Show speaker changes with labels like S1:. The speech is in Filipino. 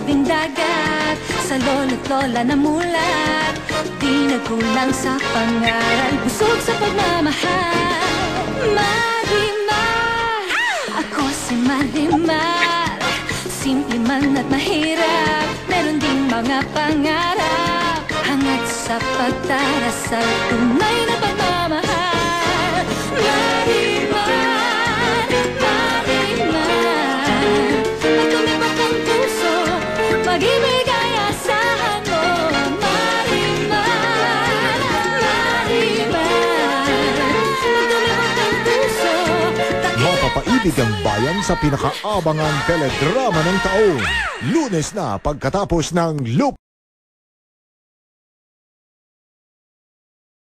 S1: tabing dagat, sa lolo't lola na mulat. Di nagkulang sa pangaral, busog sa pagmamahal. Marimar, ako si Marimar. Simple man at mahirap, meron ding mga pangarap. Hangad sa pagdarasal, tunay na pagmamahal. Marimar, Marimar, pag tumibok ang puso, pag-ibig ay asahan mo. Marimar, Marimar, pag tumibok ang puso,
S2: Mapapaibig ang bayan sa pinakaabangang teledrama ng taon. Lunes na pagkatapos ng Loop.